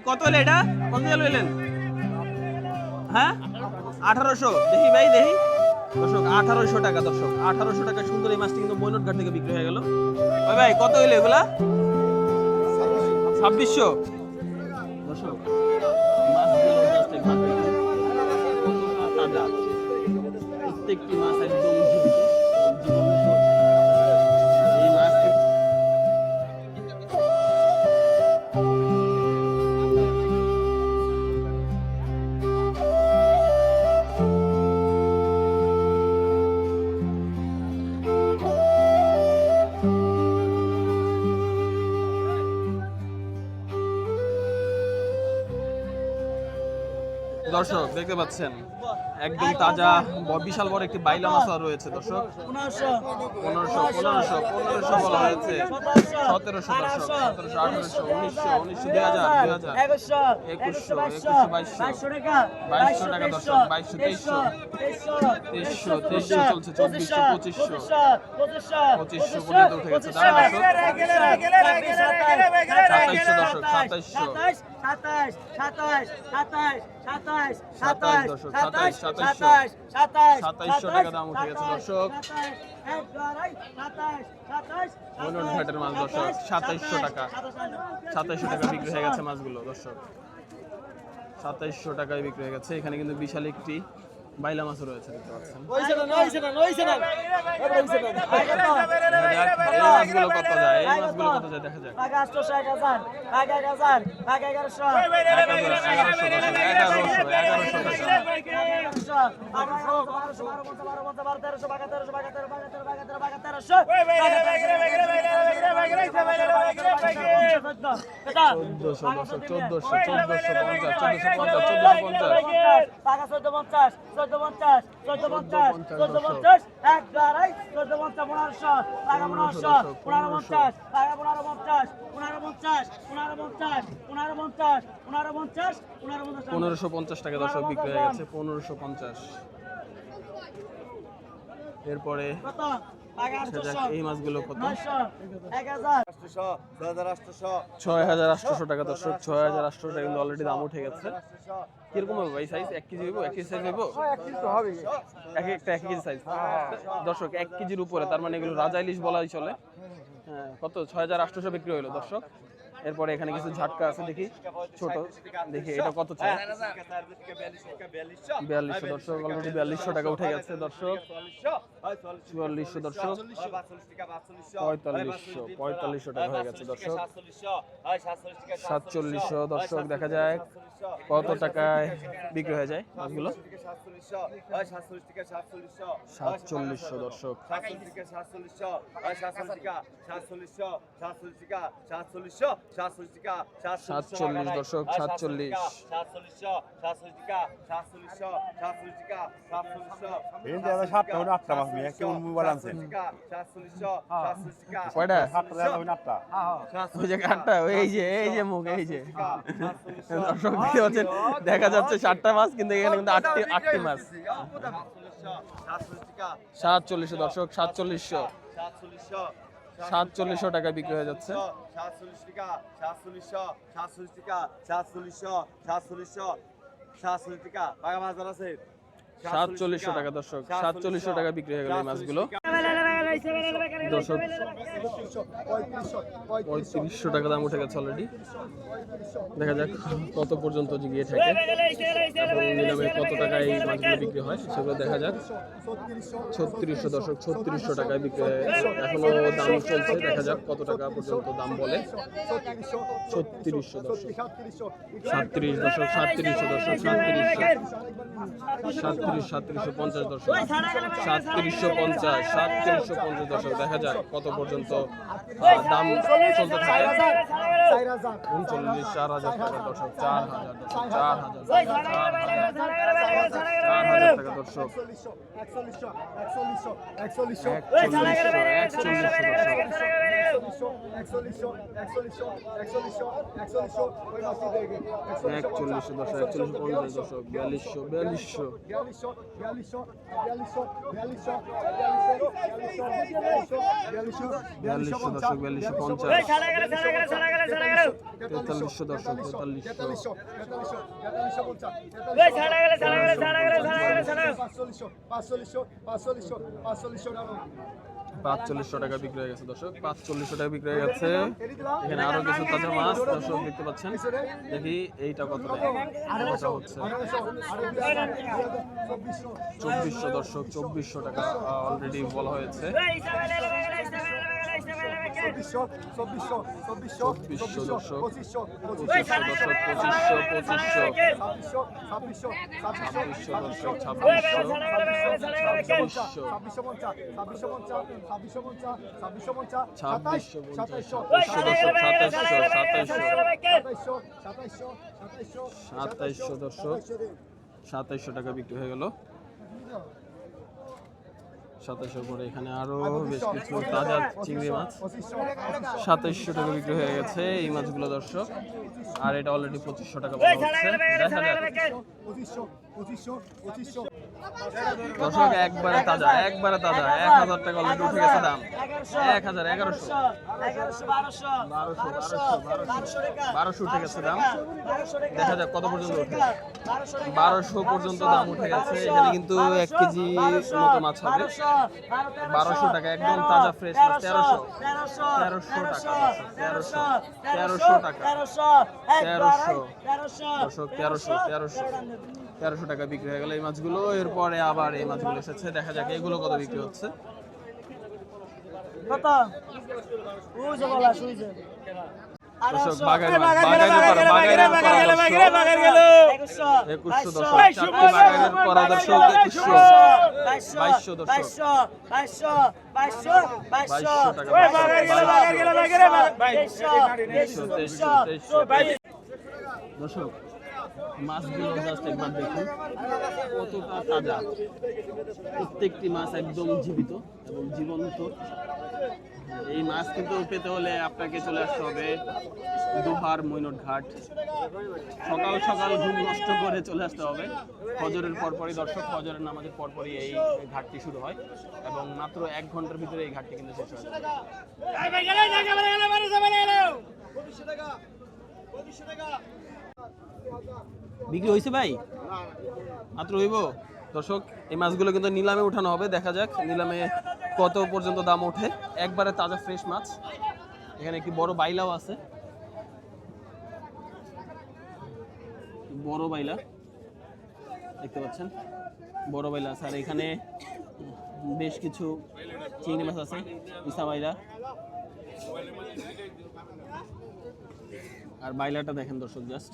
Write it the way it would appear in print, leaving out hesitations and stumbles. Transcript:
কত হলো এটা? কত দিয়ে লইলেন? হ্যাঁ 1800। দেখি ভাই দেখি দর্শক 1800 টাকা। দর্শক 1800 টাকা সুন্দর এই মাছটি কিন্তু মৈনট ঘাট থেকে বিক্রি হয়ে গেল। ওই ভাই কত হইলো এগুলা? 2600। দর্শক মাছগুলো জাস্ট একবার দেখুন কতটা তাজা, প্রত্যেকটি মাছ একদম জীবিত জীবন্ত। এই মাছ দর্শক দেখতে পাচ্ছেন একদম তাজা বিশাল বড় একটি বাইলা মাছ রয়েছে। দর্শক 1500 বলা হয়েছে, 1700 দর্শক 1700 1800 1900 2000 2100 2200 টাকা দর্শক 2200 2300 চলছে 2400 2500 পর্যন্ত উঠে গেছে। দাঁড়া দর্শক 2700 টাকা দাম উঠে গেছে দর্শক। মৈনট ঘাটের মাছ দর্শক 2700 টাকা বিক্রি হয়ে গেছে মাছগুলো দর্শক। 2700 টাকায় বিক্রি হয়ে গেছে। এখানে কিন্তু বিশাল একটি বাইলা মাছ রয়েছে দেখতে পাচ্ছেন। এই মাছগুলো কত যায় দেখা যাক। 1550 টাকা দর্শক বিক্রি হয়ে গেছে 1550। এরপরে এই মাছগুলো কত? 6800 টাকা দর্শক 6800 টাকা কিন্তু অলরেডি দাম উঠে গেছে। কিরকম হবে ভাই সাইজ? 1 কেজি হইব? 1 কেজি সাইজ হইব? এক একটা 1 কেজি সাইজ দর্শক 1 কেজির উপরে, তার মানে এগুলো রাজা ইলিশ বলাই চলে। হ্যাঁ কত? 6800 বিক্রি হলো দর্শক। এরপরে এখানে কিছু ঝাটকা আছে দেখি ছোট, দেখি এটা কত চাই? 4200 দর্শক অলরেডি 4200 টাকা উঠে গেছে দর্শক। 4400 দর্শক 4500 টাকা হয়ে গেছে দর্শক। 4700 দর্শক দেখা যায় কত টাকায় বিক্রি হয়ে যায় মাছগুলো? 4700 দর্শক 47 দর্শক 47 কয়টা? এই যে মুখ এই যে দর্শক দেখা যাচ্ছে 7টা মাছ, কিন্তু এখানে কিন্তু 8টি মাছ। 47 দর্শক 4700 টাকা বিক্রি হয়ে যাচ্ছে। 4700 টাকা দর্শক 4700 টাকা বিক্রি হয়ে গেল এই মাছগুলো দর্শক। 3500 টাকা দাম উঠে গেছে অলরেডি। দেখা যাক কত পর্যন্ত গিয়ে থাকে এবং নিলামে কত টাকায় এই মাছগুলো বিক্রি হয় সেগুলো দেখা যাক। 3600 দর্শক 3600 টাকায় বিক্রি হয়, এখনো দাম চলছে, দেখা যাক কত টাকা পর্যন্ত দাম বলে। 3600 দর্শক 37 দর্শক 3700 দর্শক 3750 দর্শক 3750 দর্শক দেখা যাক কত পর্যন্ত দাম চলতে থাকে। 39 4000 টাকা দর্শক 4000 টাকা দর্শক 4100 দর্শক 4150 দর্শক 4200 4200 4200 দর্শক 4250 4300 দর্শক 4500 টাকা বিক্রি হয়ে গেছে দর্শক 4500 টাকা বিক্রি হয়ে গেছে এখানে আরো কিছু তাজা মাছ দর্শক দেখতে পাচ্ছেন দেখি এইটা কত টাকা এটা হচ্ছে 2400 দর্শক 2400 টাকা অলরেডি বলা হয়েছে 2400 দর্শক 2700 টাকা বিক্রি হয়ে গেল 2700 পরে এখানে আরো বেশ কিছু তাজা চিংড়ি মাছ 2700 টাকা বিক্রি হয়ে গেছে এই মাছগুলো দর্শক আর এটা অলরেডি 2500 টাকা বলা হচ্ছে দেখা যাক দর্শক একবারে তাজা 1000 টাকা অলরেডি উঠে গেছে দাম 1200 উঠে গেছে দাম দেখা যাক কত পর্যন্ত ওঠে 1200 পর্যন্ত দাম উঠে গেছে এখানে কিন্তু 1 কেজি মতো মাছ হবে 1200 টাকা একদম তাজা ফ্রেশ মাছ 1300 টাকা 1300 টাকা 1300 টাকা বিক্রি হয়ে গেল এই মাছগুলো এরপরে আবার এই মাছগুলো এসেছে দেখা যাক এগুলো কত বিক্রি হচ্ছে কত দর্শক বাগাইরের করা দর্শক 2200 দর্শক মাছগুলো জাস্ট একবার দেখুন কতটা তাজা প্রত্যেকটি মাছ একদম জীবিত এবং জীবন্ত এই মাছ কিন্তু পেতে হলে আপনাকে চলে আসতে হবে দোহার মৈনট ঘাট সকাল সকাল ঘুম নষ্ট করে চলে আসতে হবে ফজরের পরপরই দর্শক ফজরের নামাজের পরপরই এই ঘাটটি শুরু হয় এবং মাত্র 1 ঘন্টার ভিতরে এই ঘাটটি কিন্তু শেষ হয়ে যায় বিক্রি হয়েছে ভাই মাত্র হইব দর্শক এই মাছগুলো কিন্তু নিলামে উঠানো হবে দেখা যাক নিলামে কত পর্যন্ত দাম ওঠে একবারে তাজা ফ্রেশ মাছ এখানে একটি বড় বাইলাও আছে বড় বাইলা দেখতে পাচ্ছেন বড় বাইলা আছে আর এখানে বেশ কিছু চিংড়ি মাছ আছে ইসা বাইলা আর বাইলাটা দেখেন দর্শক জাস্ট